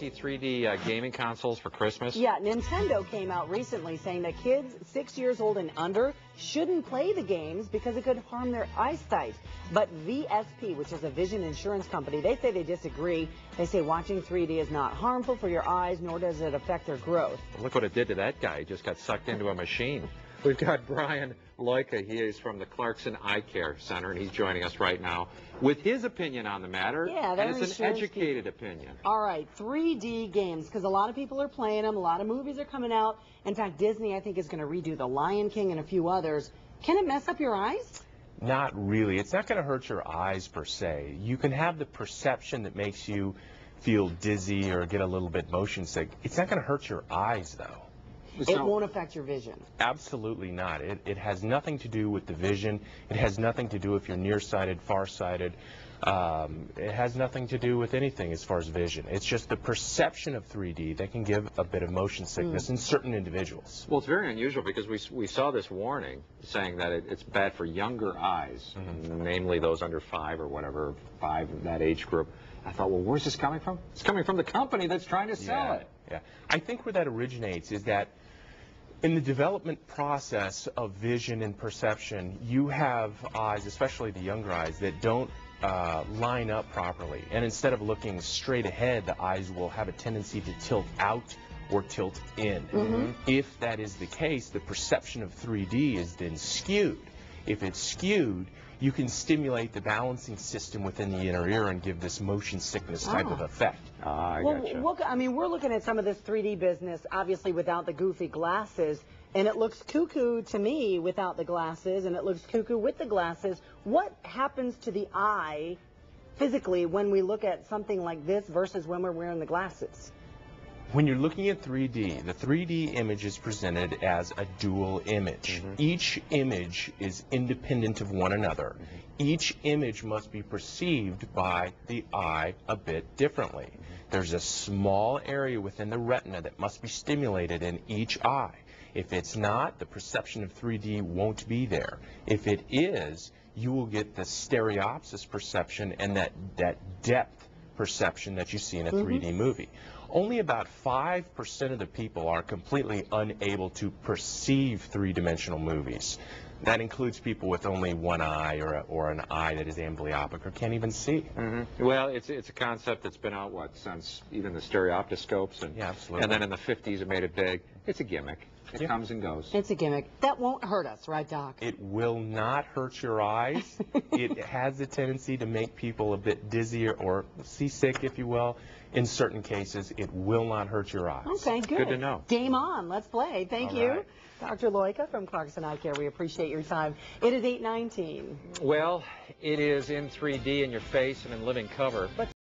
see 3D gaming consoles for Christmas? Yeah, Nintendo came out recently saying that kids 6 years old and under shouldn't play the games because it could harm their eyesight. But VSP, which is a vision insurance company, they say they disagree. They say watching 3D is not harmful for your eyes, nor does it affect their growth. Look what it did to that guy. He just got sucked into a machine. We've got Brian Lojka. He is from the Clarkson Eye Care Center, and he's joining us right now with his opinion on the matter. Yeah, and it's an educated opinion. All right, 3D games, because a lot of people are playing them. A lot of movies are coming out. In fact, Disney, I think, is going to redo The Lion King and a few others. Can it mess up your eyes? Not really. It's not going to hurt your eyes per se. You can have the perception that makes you feel dizzy or get a little bit motion sick. It's not going to hurt your eyes, though. It won't affect your vision. Absolutely not. It has nothing to do with the vision. It has nothing to do if you're nearsighted, farsighted. It has nothing to do with anything as far as vision. It's just the perception of 3D that can give a bit of motion sickness in certain individuals. Well, it's very unusual because we saw this warning saying that it's bad for younger eyes, namely those under 5 or whatever, 5 in that age group. I thought, well, where's this coming from? It's coming from the company that's trying to sell it. Yeah. I think where that originates is that in the development process of vision and perception, you have eyes, especially the younger eyes, that don't line up properly. And instead of looking straight ahead, the eyes will have a tendency to tilt out or tilt in. If that is the case, the perception of 3D is then skewed. If it's skewed, you can stimulate the balancing system within the inner ear and give this motion sickness type of effect. I gotcha. Well, I mean, we're looking at some of this 3D business, obviously without the goofy glasses, and it looks cuckoo to me without the glasses, and it looks cuckoo with the glasses. What happens to the eye physically when we look at something like this versus when we're wearing the glasses? When you're looking at 3D, the 3D image is presented as a dual image. Each image is independent of one another. Each image must be perceived by the eye a bit differently. There's a small area within the retina that must be stimulated in each eye. If it's not, the perception of 3D won't be there. If it is, you will get the stereopsis perception and that depth perception that you see in a 3D movie. Only about 5% of the people are completely unable to perceive three-dimensional movies. That includes people with only one eye or an eye that is amblyopic or can't even see. Well, it's a concept that's been out, since even the stereoptoscopes. And, yeah, absolutely. And then in the 50s it made it big. It's a gimmick. It comes and goes. It's a gimmick. That won't hurt us, right, Doc? It will not hurt your eyes. It has a tendency to make people a bit dizzier or seasick, if you will. In certain cases, it will not hurt your eyes. Okay, good. Good to know. Game on. Let's play. Thank you. Right. Dr. Lojka from Clarkson Eye Care. We appreciate your time. It is 8:19. Well, it is in 3D in your face and in living color.